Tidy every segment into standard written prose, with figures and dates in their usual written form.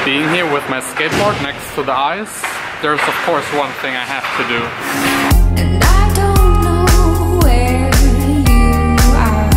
Being here with my skateboard next to the ice, there's of course one thing I have to do. And I don't know where you are.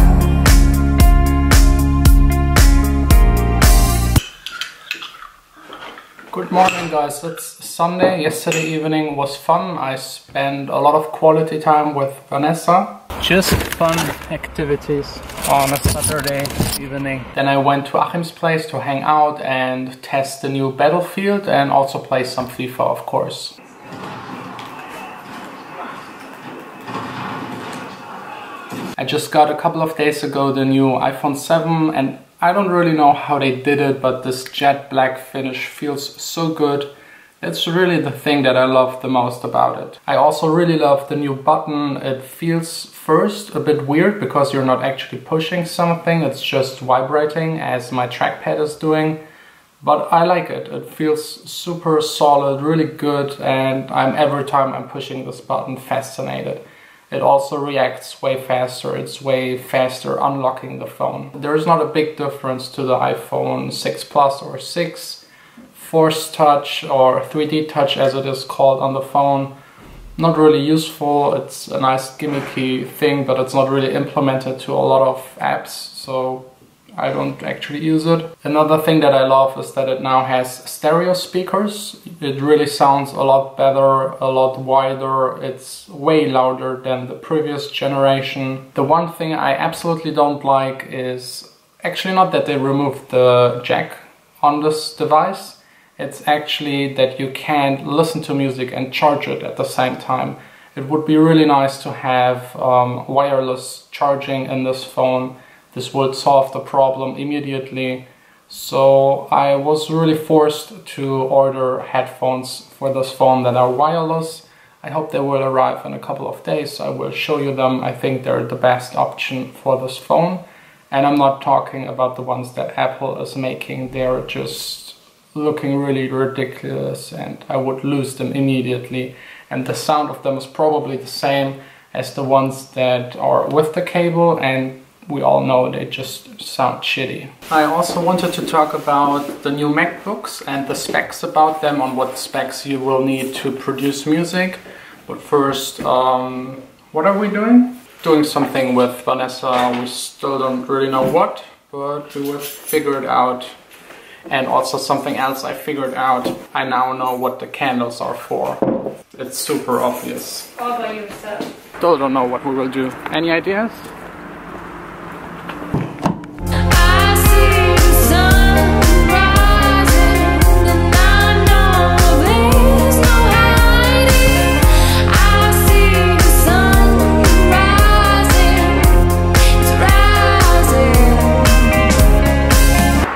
Good morning guys, it's Sunday. Yesterday evening was fun. I spent a lot of quality time with Vanessa. Just fun activities on a Saturday evening. Then I went to Achim's place to hang out and test the new Battlefield and also play some FIFA, of course. I just got a couple of days ago the new iPhone 7 and I don't really know how they did it, but this jet black finish feels so good. It's really the thing that I love the most about it. I also really love the new button. It feels first a bit weird because you're not actually pushing something, it's just vibrating as my trackpad is doing. But I like it. It feels super solid, really good, and every time I'm pushing this button fascinated. It also reacts way faster. It's way faster unlocking the phone. There is not a big difference to the iPhone 6 Plus or 6. Force touch or 3D touch as it is called on the phone. Not really useful. It's a nice gimmicky thing, but it's not really implemented to a lot of apps, so I don't actually use it. Another thing that I love is that it now has stereo speakers. It really sounds a lot better, a lot wider. It's way louder than the previous generation. The one thing I absolutely don't like is actually not that they removed the jack on this device. It's actually that you can't listen to music and charge it at the same time. It would be really nice to have wireless charging in this phone. This would solve the problem immediately. So I was really forced to order headphones for this phone that are wireless. I hope they will arrive in a couple of days. I will show you them. I think they're the best option for this phone. And I'm not talking about the ones that Apple is making. They're just looking really ridiculous and I would lose them immediately. And the sound of them is probably the same as the ones that are with the cable, and we all know they just sound shitty. I also wanted to talk about the new MacBooks and the specs about them, on what specs you will need to produce music. But first, what are we doing? Doing something with Vanessa. We still don't really know what, but we will figure it out. And also something else I figured out. I now know what the candles are for. It's super obvious. All by yourself. Still don't know what we will do. Any ideas?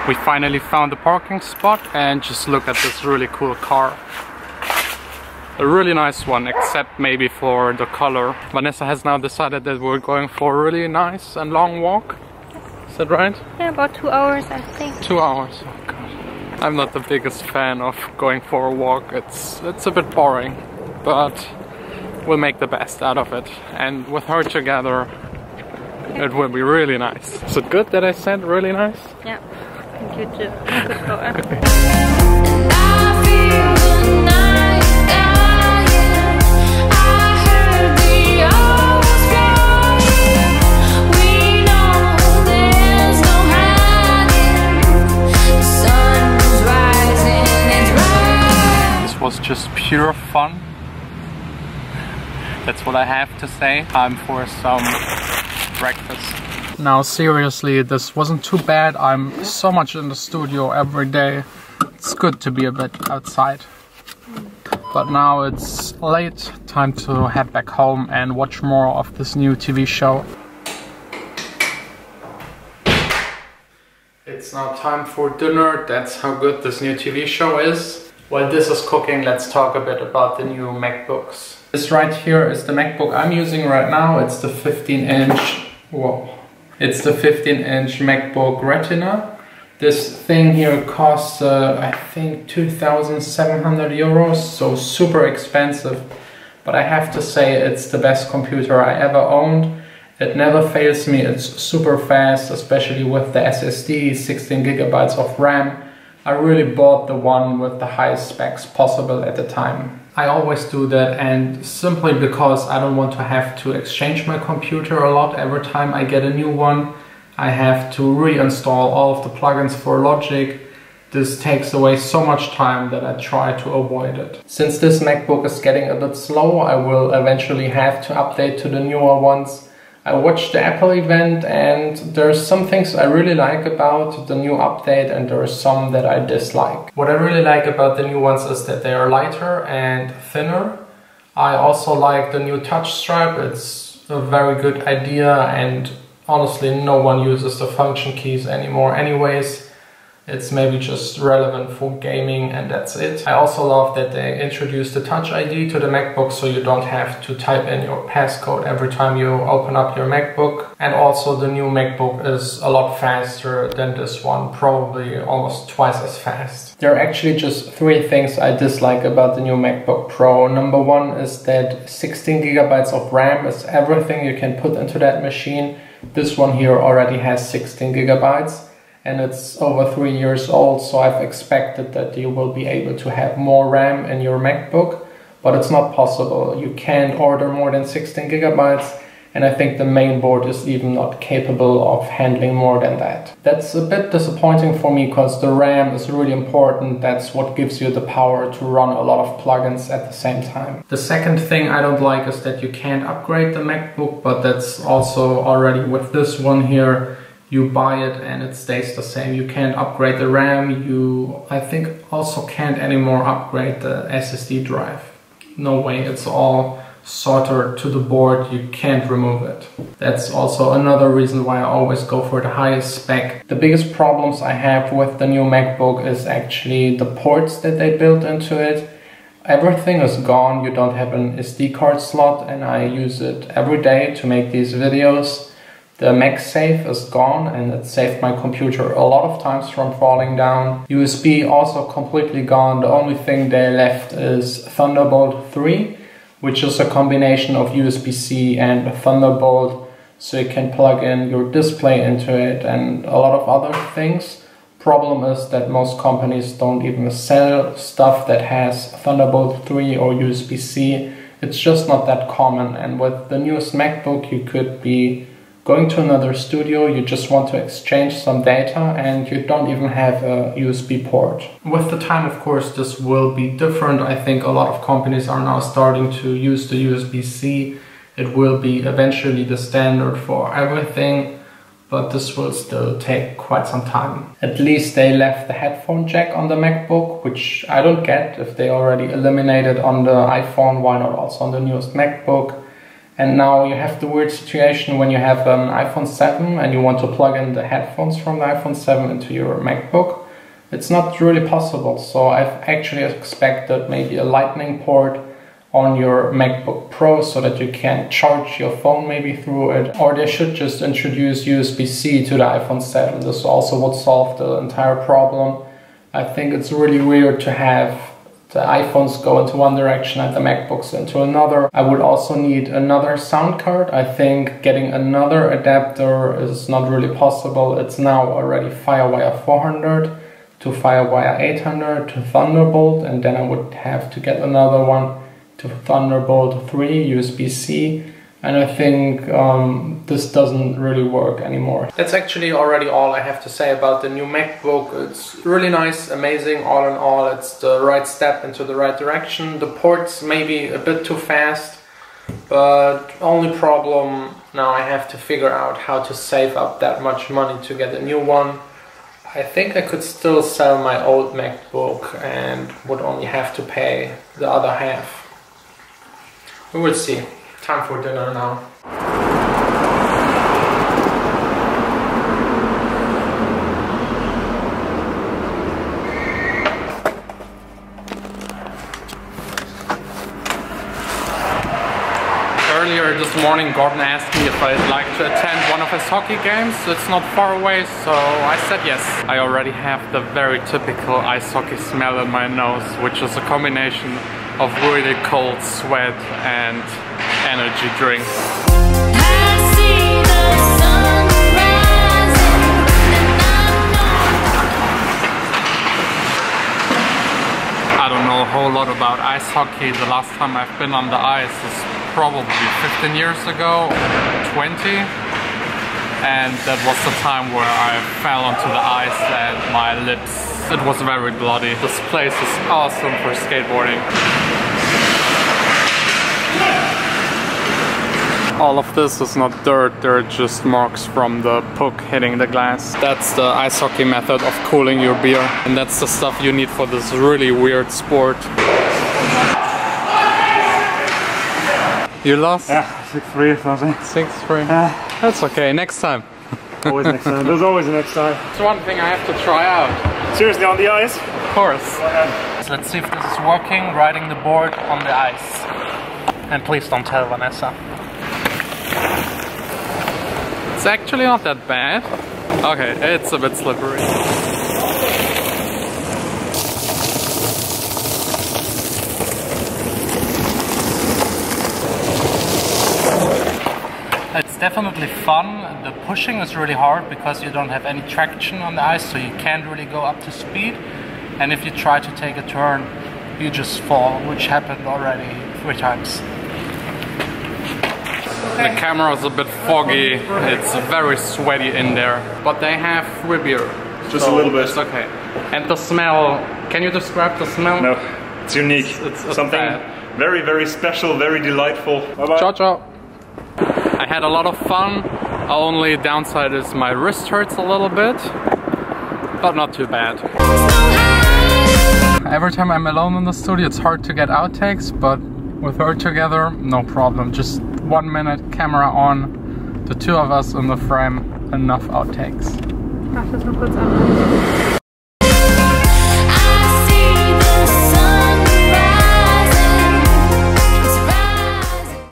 We finally found the parking spot and just look at this really cool car. A really nice one, except maybe for the color. Vanessa has now decided that we're going for a really nice and long walk. Is that right? Yeah, about 2 hours I think. 2 hours, oh god. I'm not the biggest fan of going for a walk. It's a bit boring, but we'll make the best out of it. And with her together, it will be really nice. Is it good that I said really nice? Yeah. Thank you too. Good going. This was just pure fun. That's what I have to say. Time for some breakfast. Now seriously, this wasn't too bad. I'm so much in the studio every day. It's good to be a bit outside. But now it's late, time to head back home and watch more of this new TV show. It's now time for dinner. That's how good this new TV show is. While this is cooking, let's talk a bit about the new MacBooks. This right here is the MacBook I'm using right now. It's the 15-inch. Whoa. It's the 15-inch MacBook Retina. This thing here costs, I think, 2,700 euros, so super expensive. But I have to say it's the best computer I ever owned. It never fails me, it's super fast, especially with the SSD, 16 gigabytes of RAM. I really bought the one with the highest specs possible at the time. I always do that, and simply because I don't want to have to exchange my computer a lot every time I get a new one. I have to reinstall all of the plugins for Logic. This takes away so much time that I try to avoid it. Since this MacBook is getting a bit slow, I will eventually have to update to the newer ones. I watched the Apple event, and there's some things I really like about the new update, and there are some that I dislike. What I really like about the new ones is that they are lighter and thinner. I also like the new touch strap. It's a very good idea, and honestly no one uses the function keys anymore anyways. It's maybe just relevant for gaming and that's it. I also love that they introduced the Touch ID to the MacBook, so you don't have to type in your passcode every time you open up your MacBook. And also the new MacBook is a lot faster than this one, probably almost twice as fast. There are actually just 3 things I dislike about the new MacBook Pro. Number 1 is that 16 GB of RAM is everything you can put into that machine. This one here already has 16 GB. And it's over 3 years old, so I've expected that you will be able to have more RAM in your MacBook, but it's not possible. You can't order more than 16 GB, and I think the main board is even not capable of handling more than that. That's a bit disappointing for me, because the RAM is really important. That's what gives you the power to run a lot of plugins at the same time. The second thing I don't like is that you can't upgrade the MacBook, but that's also already with this one here. You buy it and it stays the same. You can't upgrade the RAM. You, I think, also can't anymore upgrade the SSD drive. No way, it's all soldered to the board. You can't remove it. That's also another reason why I always go for the highest spec. The biggest problems I have with the new MacBook is actually the ports that they built into it. Everything is gone. You don't have an SD card slot, and I use it every day to make these videos. The MagSafe is gone, and it saved my computer a lot of times from falling down. USB also completely gone. The only thing they left is Thunderbolt 3, which is a combination of USB-C and Thunderbolt, so you can plug in your display into it and a lot of other things. Problem is that most companies don't even sell stuff that has Thunderbolt 3 or USB-C. It's just not that common, and with the newest MacBook you could be going to another studio, you just want to exchange some data and you don't even have a USB port. With the time, of course, this will be different. I think a lot of companies are now starting to use the USB-C. It will be eventually the standard for everything, but this will still take quite some time. At least they left the headphone jack on the MacBook, which I don't get. If they already eliminated on the iPhone, why not also on the newest MacBook? And now you have the weird situation when you have an iPhone 7 and you want to plug in the headphones from the iPhone 7 into your MacBook. It's not really possible, so I've actually expected maybe a Lightning port on your MacBook Pro so that you can charge your phone maybe through it. Or they should just introduce USB-C to the iPhone 7. This also would solve the entire problem. I think it's really weird to have the iPhones go into one direction and the MacBooks into another. I would also need another sound card. I think getting another adapter is not really possible. It's now already Firewire 400 to Firewire 800 to Thunderbolt, and then I would have to get another one to Thunderbolt 3 USB-C. And I think this doesn't really work anymore. That's actually already all I have to say about the new MacBook. It's really nice, amazing, all in all. It's the right step into the right direction. The ports may be a bit too fast, but only problem now I have to figure out how to save up that much money to get a new one. I think I could still sell my old MacBook and would only have to pay the other half. We will see. Time for dinner now. Earlier this morning Gordon asked me if I'd like to attend one of his hockey games. It's not far away, so I said yes. I already have the very typical ice hockey smell in my nose, which is a combination of really cold sweat and energy drinks. I don't know a whole lot about ice hockey. The last time I've been on the ice is probably 15 years ago, 20. And that was the time where I fell onto the ice and my lips, it was very bloody. This place is awesome for skateboarding. All of this is not dirt, they're just marks from the puck hitting the glass. That's the ice hockey method of cooling your beer. And that's the stuff you need for this really weird sport. You lost? Yeah, 6-3 or something. 6-3. That's okay, next time. Always next time. There's always a next time. It's one thing I have to try out. Seriously, on the ice? Of course. So let's see if this is working, riding the board on the ice. And please don't tell Vanessa. It's actually not that bad. Okay, it's a bit slippery. It's definitely fun. The pushing is really hard because you don't have any traction on the ice, so you can't really go up to speed. And if you try to take a turn, you just fall, which happened already 3 times. The camera is a bit foggy, it's very sweaty in there, but they have free beer. Just a little bit. It's okay. And the smell, can you describe the smell? No, it's unique. It's something bad. very, very special, very delightful. Bye-bye. Ciao, ciao. I had a lot of fun. Only downside is my wrist hurts a little bit, but not too bad. Every time I'm alone in the studio, it's hard to get outtakes, but with her together, no problem. Just 1 minute, camera on, the 2 of us in the frame, enough outtakes. Mach das nur kurz an.